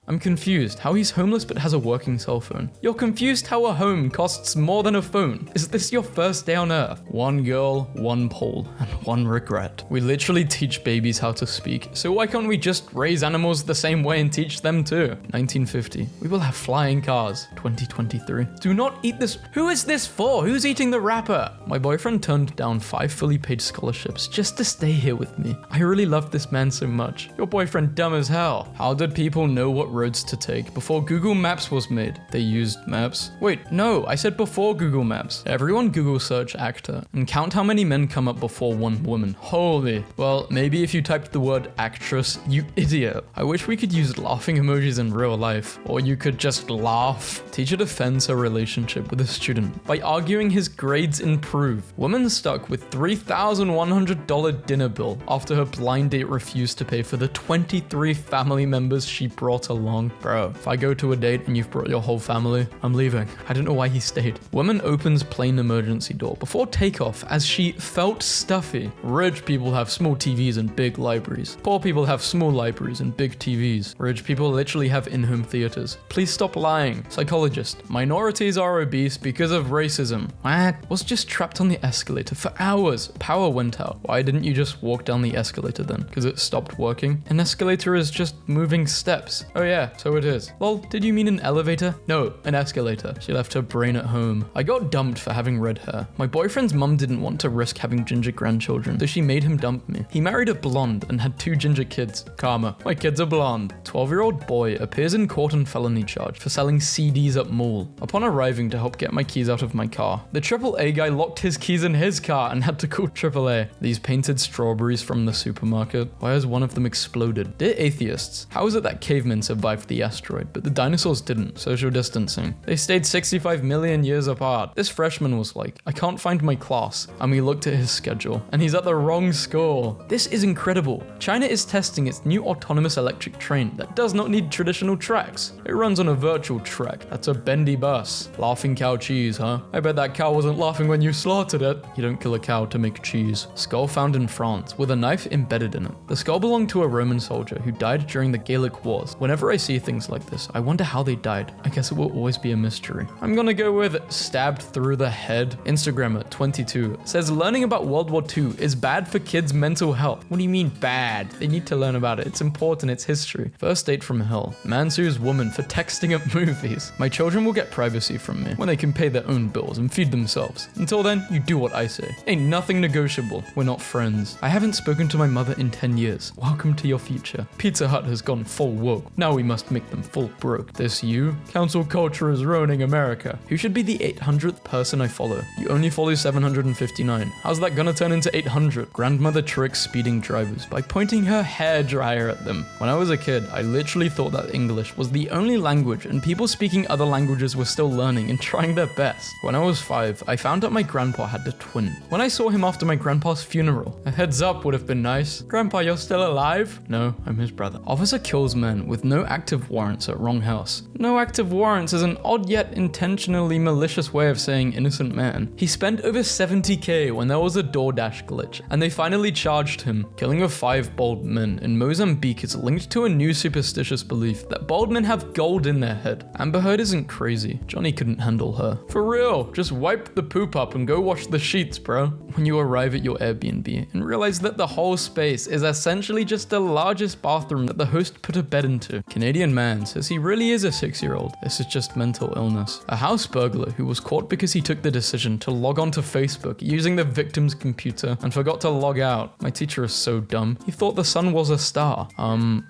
I'm confused how he's homeless but has a working cell phone. You're confused how a home costs more than a phone. Is this your first day on Earth? One girl, one pole, and one regret. We literally teach babies how to speak, so why can't we just raise animals the same way and teach them too? 1950. We will have flying cars. 2023. Do not eat this. Who is this for? Who's eating the wrapper? My boyfriend turned down 5 fully paid scholarships just to stay here with me. I really loved this man so much. Your boyfriend dumb as hell. How did people know what roads to take before Google Maps was made? They used maps. Wait, no, I said before Google Maps. Everyone Google search actor and count how many men come up before one woman. Holy. Well, maybe if you typed the word actress, you idiot. I wish we could use laughing emojis in real life, or you could just laugh. Teacher defends her relationship with a student by arguing his grades improve. Woman stuck with $3,100 dinner bill after her blind date refused to pay for the 23 family members she brought along. Bro, if I go to a date and you've brought your whole family, I'm leaving. I don't know why he stayed. Woman opens plane emergency door before takeoff as she felt stuffy. Rich people have small TVs and big libraries. Poor people have small libraries and big TVs. Rich people literally have in-home theaters. Please stop lying. Psychologist. Minorities are obese because of racism. What? Was just trapped on the escalator for hours. Power went out. Why didn't you just walk down the escalator then? Because it stopped working? An escalator is just moving steps. Oh yeah, so it is. Lol, did you mean an elevator? No, an escalator. She left her brain at home. I got dumped for having red hair. My boyfriend's mum didn't want to risk having ginger grandchildren, so she made him dump me. He married a blonde and had 2 ginger kids. Karma. My kids are blonde. 12-year-old boy appears in court on felony charge for selling CDs at mall. Upon arriving to help get my keys out of my car, the AAA guy locked his keys in his car and had to call AAA. These painted strawberries from the supermarket. Why has one of them exploded? Dear atheists, how is it that cavemen survived the asteroid, but the dinosaurs didn't? Social distancing. They stayed 65 million years apart. This freshman was like, I can't find my class. And we looked at his schedule, and he's at the wrong school. This is incredible. China is testing its new autonomous electric train that does not need traditional tracks. It runs on a virtual track. That's a bendy bus. Laughing cow cheese, huh? I bet that cow wasn't laughing when you slaughtered it. You don't kill a cow to make cheese. Skull found in France with a knife embedded in it. The skull belonged to a Roman soldier who died during the Gallic Wars. Whenever I see things like this, I wonder how they died. I guess it will always be a mystery. I'm gonna go with stabbed through the head. Instagrammer 22 says learning about World War II is bad for kids' mental health. What do you mean bad? They need to learn about it. It's important. It's history. First date from hell. Man sues woman for texting up movies. My children will get privacy from me when they can pay their own bills and feed themselves. Until then, you do what I say. Ain't nothing negotiable. We're not friends. I haven't spoken to my mother in 10 years. Welcome to your future. Pizza Hut has gone full woke. Now we must make them full broke. This you? Council culture is ruining America. Who should be the 800th person I follow? You only follow 759. How's that gonna turn into 800? Grandmother tricks speeding drivers by pointing her hairdryer at them. When I was a kid, I literally thought that English was the only language and people speaking other languages were still learning and trying their best. When I was 5, I found out my grandpa had a twin. When I saw him after my grandpa's funeral, a heads up would have been nice. Grandpa, you're still alive? No, I'm his brother. Officer kills man with no active warrants at wrong house. No active warrants is an odd yet intentionally malicious way of saying innocent man. He spent over 70k when there was a DoorDash glitch, and they finally charged him. Killing of 5 bald men in Mozambique is linked to a new superstitious belief that bald men have gold in their head. Amber Heard isn't crazy. Johnny couldn't handle her. For real, just wipe the poop up and go wash the sheets, bro. When you arrive at your Airbnb and realize that the whole space is essentially just the largest bathroom that the host put a bed into. Canadian man says he really is a 6-year-old. This is just mental illness. A house burglar who was caught because he took the decision to log on to Facebook using the victim's computer and forgot to log out. My teacher is so dumb. He thought the sun was a star.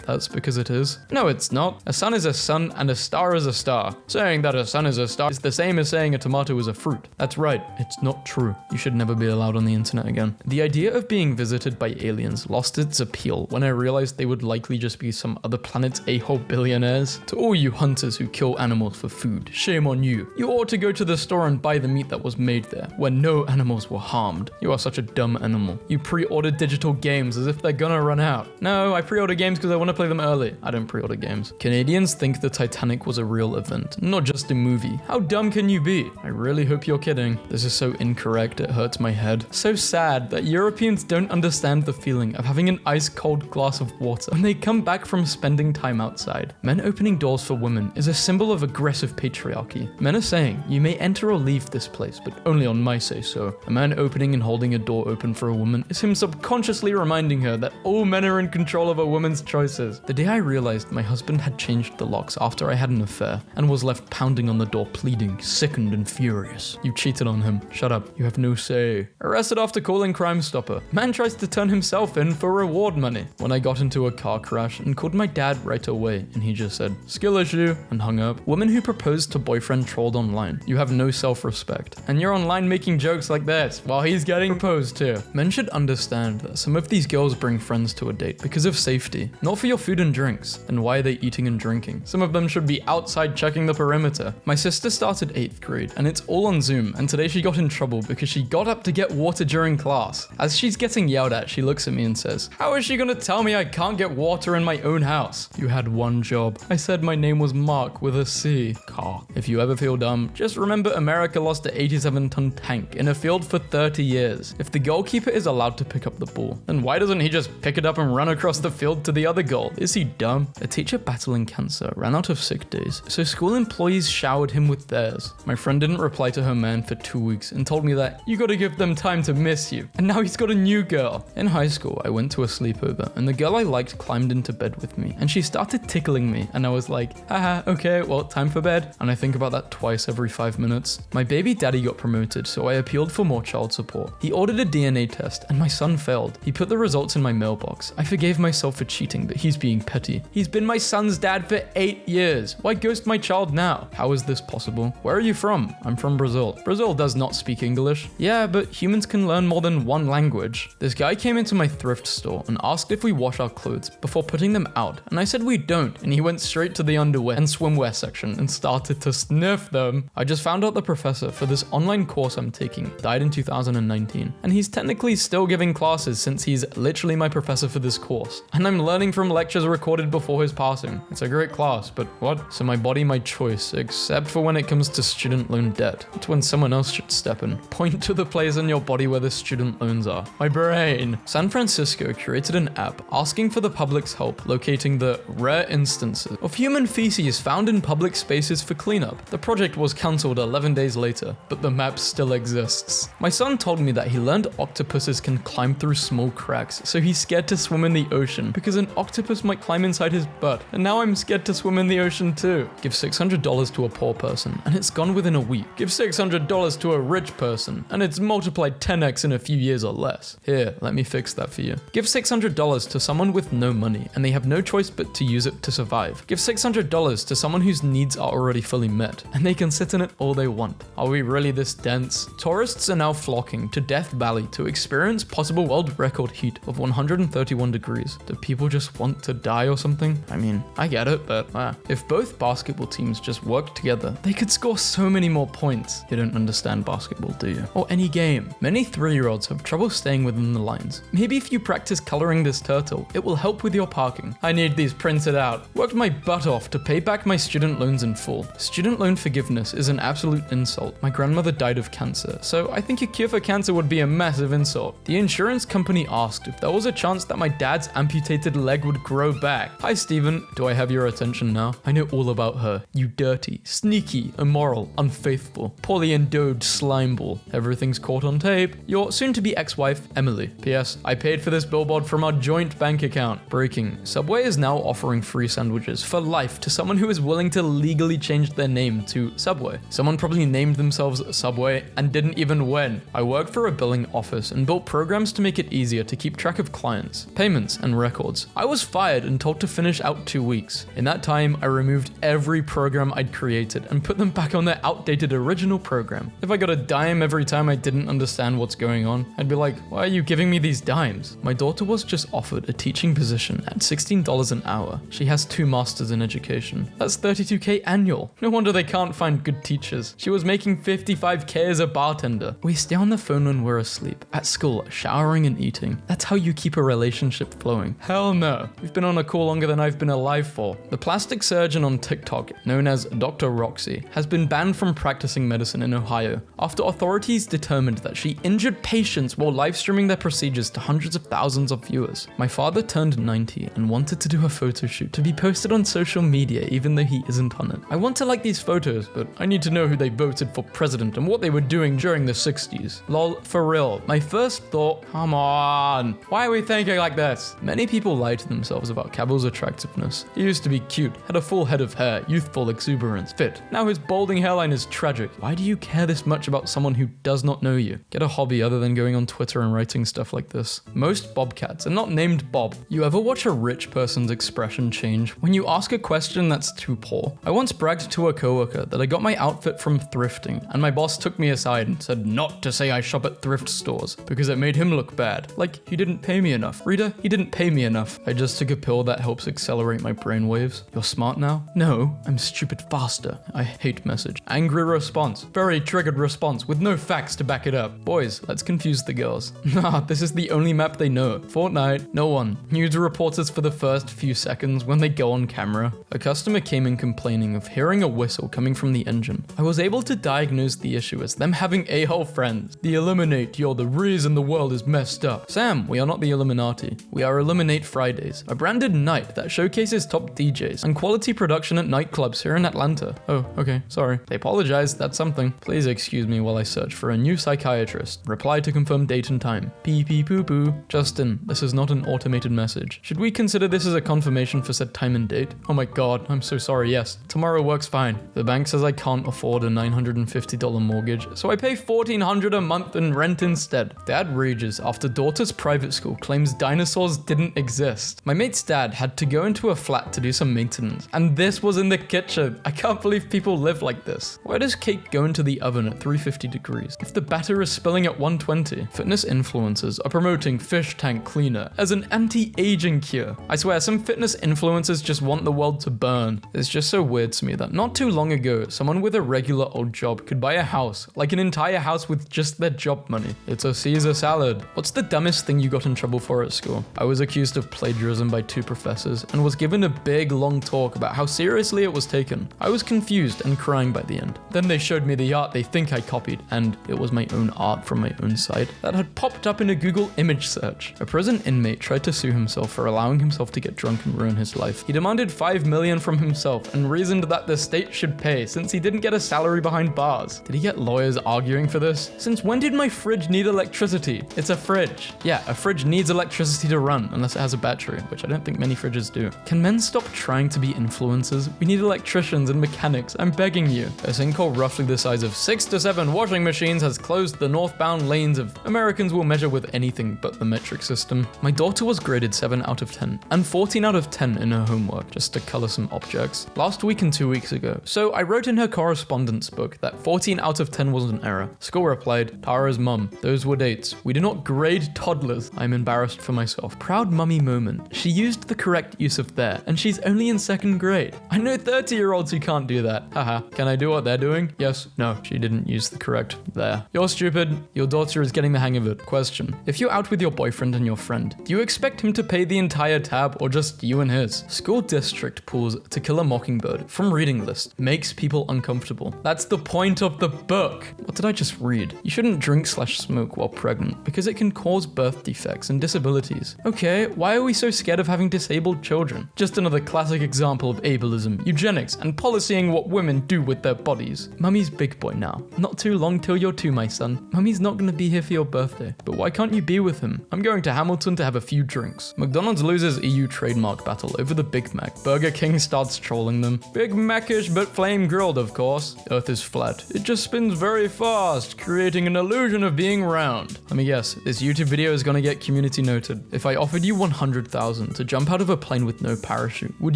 That's because it is. No, it's not. A sun is a sun and a star is a star. Saying that a sun is a star is the same as saying a tomato is a fruit. That's right. It's not true. You should never be allowed on the internet again. The idea of being visited by aliens lost its appeal when I realized they would likely just be some other planet's a-hole billionaires. To all you hunters who kill animals for food, shame on you. You ought to go to the store and buy the meat that was made there, where no animals were harmed. You are such a dumb animal. You pre-order digital games as if they're gonna run out. No, I pre-order games because I want to play them early. I don't pre-order games. Canadians think the Titanic was a real event, not just a movie. How dumb can you be? I really hope you're kidding. This is so incorrect, it hurts my head. So sad that Europeans don't understand the feeling of having an ice-cold glass of water when they come back from spending time outside. inside. Men opening doors for women is a symbol of aggressive patriarchy. Men are saying, you may enter or leave this place, but only on my say-so. A man opening and holding a door open for a woman is him subconsciously reminding her that all men are in control of a woman's choices. The day I realized my husband had changed the locks after I had an affair and was left pounding on the door pleading, sickened and furious. You cheated on him. Shut up. You have no say. Arrested after calling Crime Stopper. Man tries to turn himself in for reward money. When I got into a car crash and called my dad right away and he just said, skill issue, and hung up. Woman who proposed to boyfriend trolled online. You have no self-respect. And you're online making jokes like this while he's getting proposed to. Men should understand that some of these girls bring friends to a date because of safety, not for your food and drinks. And why are they eating and drinking? Some of them should be outside checking the perimeter. My sister started 8th grade and it's all on Zoom, and today she got in trouble because she got up to get water during class. As she's getting yelled at, she looks at me and says, how is she gonna tell me I can't get water in my own house? You had one job. I said my name was Mark with a C. Cock. If you ever feel dumb, just remember America lost an 87-ton tank in a field for 30 years. If the goalkeeper is allowed to pick up the ball, then why doesn't he just pick it up and run across the field to the other goal? Is he dumb? A teacher battling cancer ran out of sick days, so school employees showered him with theirs. My friend didn't reply to her man for 2 weeks and told me that you gotta give them time to miss you. And now he's got a new girl. In high school, I went to a sleepover and the girl I liked climbed into bed with me and she started tickling me and I was like, haha, okay, well, time for bed. And I think about that twice every 5 minutes. My baby daddy got promoted, so I appealed for more child support. He ordered a DNA test and my son failed. He put the results in my mailbox. I forgave myself for cheating, but he's being petty. He's been my son's dad for 8 years. Why ghost my child now? How is this possible? Where are you from? I'm from Brazil. Brazil does not speak English. Yeah, but humans can learn more than one language. This guy came into my thrift store and asked if we wash our clothes before putting them out, and I said we don't, and he went straight to the underwear and swimwear section and started to sniff them. I just found out the professor for this online course I'm taking died in 2019, and he's technically still giving classes since he's literally my professor for this course, and I'm learning from lectures recorded before his passing. It's a great class, but what? So my body, my choice, except for when it comes to student loan debt. It's when someone else should step in. Point to the place in your body where the student loans are. My brain. San Francisco created an app asking for the public's help locating the rare instances of human feces found in public spaces for cleanup. The project was cancelled 11 days later, but the map still exists. My son told me that he learned octopuses can climb through small cracks, so he's scared to swim in the ocean because an octopus might climb inside his butt, and now I'm scared to swim in the ocean too. Give $600 to a poor person, and it's gone within a week. Give $600 to a rich person, and it's multiplied 10x in a few years or less. Here, let me fix that for you. Give $600 to someone with no money, and they have no choice but to use it to survive. Give $600 to someone whose needs are already fully met, and they can sit in it all they want. Are we really this dense? Tourists are now flocking to Death Valley to experience possible world record heat of 131 degrees. Do people just want to die or something? I mean, I get it, but if both basketball teams just worked together, they could score so many more points. You don't understand basketball, do you? Or any game. Many 3-year-olds have trouble staying within the lines. Maybe if you practice coloring this turtle, it will help with your parking. I need these printed out. Worked my butt off to pay back my student loans in full. Student loan forgiveness is an absolute insult. My grandmother died of cancer, so I think a cure for cancer would be a massive insult. The insurance company asked if there was a chance that my dad's amputated leg would grow back. Hi Steven, do I have your attention now? I know all about her. You dirty, sneaky, immoral, unfaithful, poorly endowed slimeball. Everything's caught on tape. Your soon-to-be ex-wife, Emily. P.S. I paid for this billboard from our joint bank account. Breaking. Subway is now offering free sandwiches for life to someone who is willing to legally change their name to Subway. Someone probably named themselves Subway and didn't even win. I worked for a billing office and built programs to make it easier to keep track of clients, payments, and records. I was fired and told to finish out 2 weeks. In that time, I removed every program I'd created and put them back on their outdated original program. If I got a dime every time I didn't understand what's going on, I'd be like, why are you giving me these dimes? My daughter was just offered a teaching position at $16 an hour. She has 2 masters in education. That's $32K annual. No wonder they can't find good teachers. She was making $55K as a bartender. We stay on the phone when we're asleep, at school, showering and eating. That's how you keep a relationship flowing. Hell no. We've been on a call longer than I've been alive for. The plastic surgeon on TikTok, known as Dr. Roxy, has been banned from practicing medicine in Ohio after authorities determined that she injured patients while live streaming their procedures to hundreds of thousands of viewers. My father turned 90 and wanted to do a photo shoot to be posted on social media even though he isn't on it. I want to like these photos, but I need to know who they voted for president and what they were doing during the 60s. Lol, for real. My first thought, come on, why are we thinking like this? Many people lie to themselves about Cavill's attractiveness. He used to be cute, had a full head of hair, youthful exuberance, fit. Now his balding hairline is tragic. Why do you care this much about someone who does not know you? Get a hobby other than going on Twitter and writing stuff like this. Most bobcats are not named Bob. You ever watch a rich person's expression change when you ask a question that's too poor? I once bragged to a coworker that I got my outfit from thrifting, and my boss took me aside and said not to say I shop at thrift stores because it made him look bad. Like he didn't pay me enough. Reader, he didn't pay me enough. I just took a pill that helps accelerate my brainwaves. You're smart now? No, I'm stupid faster. I hate message. Angry response. Very triggered response with no facts to back it up. Boys, let's confuse the girls. Nah, this is the only map they know. Fortnite, no one. News reporters for the first few seconds when they go on camera. A customer came in complaining of hearing a whistle coming from the engine. I was able to diagnose the issue as them having a-hole friends. The Eliminate, you're the reason the world is messed up. Sam, we are not the Illuminati. We are Eliminate Fridays, a branded night that showcases top DJs and quality production at nightclubs here in Atlanta. Oh, okay, sorry. They apologize, that's something. Please excuse me while I search for a new psychiatrist. Reply to confirm date and time. Pee pee poo poo. Justin, this is not an automated message. Should we consider this as a confirmation for said time and date? Oh my god, I'm so sorry, yes. Tomorrow works fine. The bank says I can't afford a $950 mortgage, so I pay $1,400 a month in rent instead. Dad rages after daughter's private school claims dinosaurs didn't exist. My mate's dad had to go into a flat to do some maintenance, and this was in the kitchen. I can't believe people live like this. Why does cake go into the oven at 350 degrees if the batter is spilling at 120? Fitness influencers are promoting fish tank cleaner as an anti-aging cure. I swear, some fitness influencers just want the world to burn. It's just so weird to me that not too long ago, someone with a regular old job could buy a house, like an entire house with just their job money. It's a Caesar salad. What's the dumbest thing you got in trouble for at school? I was accused of plagiarism by 2 professors and was given a big long talk about how seriously it was taken. I was confused and crying by the end. Then they showed me the art they think I copied, and it was my own art from my own site that had popped up in a Google image search. A prison inmate tried to sue himself for allowing himself to get drunk and ruin his life. He demanded $5 million from himself and reasoned that the state should pay since he didn't get a salary behind bars. Did he get lawyers arguing for this? Since when did my fridge need electricity? It's a fridge. Yeah, a fridge needs electricity to run unless it has a battery, which I don't think many fridges do. Can men stop trying to be influencers? We need electricians and mechanics. I'm begging you. A sinkhole roughly the size of 6 to 7 washing machines has closed the northbound lanes of Americans will measure with anything but the metric system. My daughter was graded 7 out of 10 and 14 out of 10 in her homework, just to color some objects, last week and 2 weeks ago. So I wrote in her correspondence book that 14 out of 10 was an error. School replied, Tara's mum, those were dates. We do not grade toddlers. I'm embarrassed for myself. Proud mummy moment. She used the correct use of there, and she's only in 2nd grade. I know 30-year-olds who can't do that. Haha. Can I do what they're doing? Yes. No, she didn't use the correct there. You're stupid. Your daughter is getting the hang of it. Question. If you're out with your boyfriend and your friend, do you expect him to pay the entire tab or just you and his? School district pulls To Kill a Mockingbird from reading list. Makes people uncomfortable. That's the point of the book. What did I just read? You shouldn't drink/smoke while pregnant because it can cause birth defects and disabilities. Okay, why are we so scared of having disabled children? Just another classic example of ableism, eugenics, and policying what women do with their bodies. Mummy's big boy now. Not too long till you're 2, my son. Mummy's not gonna be here for your birthday. But why can't you be with him? I'm going to Hamilton to have a few drinks. McDonald's loses EU trademark battle over the Big Mac. Burger King starts trolling them. Big Mac-ish but flame grilled, of course. Earth is flat. It just spins very fast, creating an illusion of being round. Let me guess, this YouTube video is gonna get community noted. If I offered you 100,000 to jump out of a plane with no parachute, would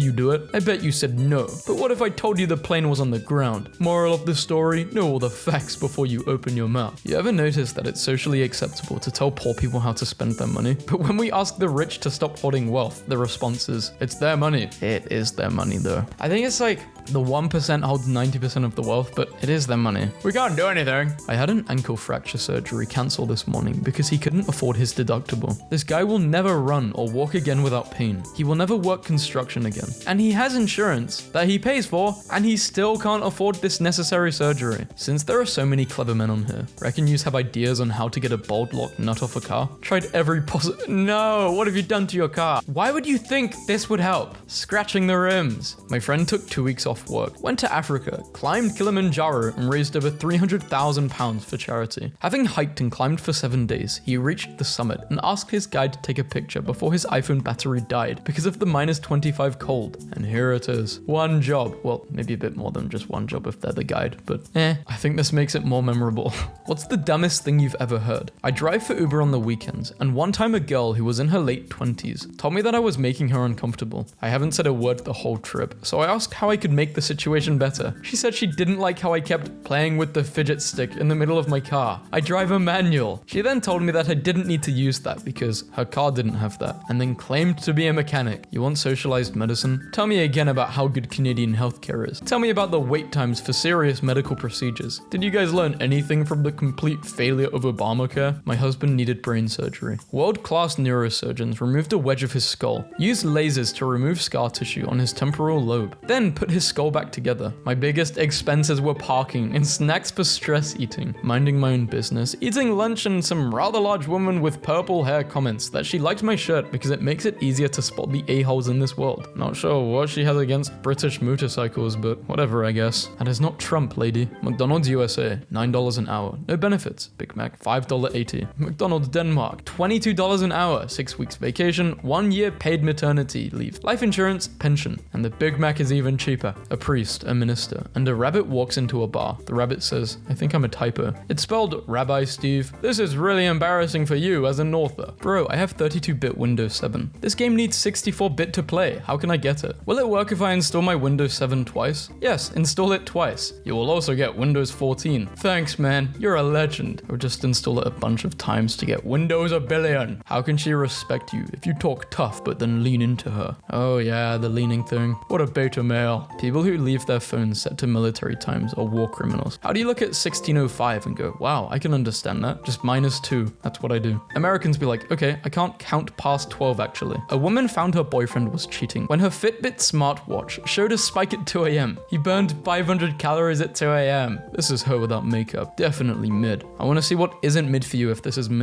you do it? I bet you said no. But what if I told you the plane was on the ground? Moral of the story, know all the facts before you open your mouth. You ever notice that it's socially acceptable to tell poor people how to spend their money? But when we ask the rich to stop hoarding wealth, the response is, it's their money. It is their money though. I think it's like the 1% holds 90% of the wealth, but it is their money. We can't do anything. I had an ankle fracture surgery cancel this morning because he couldn't afford his deductible. This guy will never run or walk again without pain. He will never work construction again. And he has insurance that he pays for, and he still can't afford this necessary surgery. Since there are so many clever men on here, reckon yous have ideas on how to get a bolt lock nut off a car? Tried every possible— No, what have you done to your car? Why would you think this would help? scalp, scratching the rims. My friend took 2 weeks off work, went to Africa, climbed Kilimanjaro, and raised over £300,000 for charity. Having hiked and climbed for 7 days, he reached the summit and asked his guide to take a picture before his iPhone battery died because of the -25 cold. And here it is. One job. Well, maybe a bit more than just one job if they're the guide, but I think this makes it more memorable. What's the dumbest thing you've ever heard? I drive for Uber on the weekends, and one time a girl who was in her late 20s told me that I was making her uncomfortable. I haven't said a word the whole trip, so I asked how I could make the situation better. She said she didn't like how I kept playing with the fidget stick in the middle of my car. I drive a manual. She then told me that I didn't need to use that because her car didn't have that, and then claimed to be a mechanic. You want socialized medicine? Tell me again about how good Canadian healthcare is. Tell me about the wait times for serious medical procedures. Did you guys learn anything from the complete failure of Obamacare? My husband needed brain surgery. World-class neurosurgeons removed a wedge of his skull, used lasers to remove scar tissue on his temporal lobe, then put his skull back together. My biggest expenses were parking and snacks for stress eating, minding my own business, eating lunch, and some rather large woman with purple hair comments that she liked my shirt because it makes it easier to spot the a-holes in this world. Not sure what she has against British motorcycles, but whatever, I guess. That is not Trump, lady. McDonald's USA, $9 an hour. No benefits. Big Mac, $5.80. McDonald's Denmark, $22 an hour. 6 weeks vacation, 1 year paid maternity leave. Life insurance, pension. And the Big Mac is even cheaper. A priest, a minister, and a rabbit walks into a bar. The rabbit says, I think I'm a typo. It's spelled Rabbi Steve. This is really embarrassing for you as an author. Bro, I have 32-bit Windows 7. This game needs 64-bit to play. How can I get it? Will it work if I install my Windows 7 twice? Yes, install it twice. You will also get Windows 14. Thanks, man. You're a legend. I would just install it a bunch of times to get Windows a billion. How can she respect you if you talk tough but then lean into her? Oh yeah, the leaning thing. What a beta male. People who leave their phones set to military times are war criminals. How do you look at 1605 and go, wow, I can understand that. Just -2. That's what I do. Americans be like, okay, I can't count past 12 actually. A woman found her boyfriend was cheating when her Fitbit smartwatch showed a spike at 2 a.m. He burned 500 calories at 2 a.m. This is her without makeup. Definitely mid. I want to see what isn't mid for you if this is mid.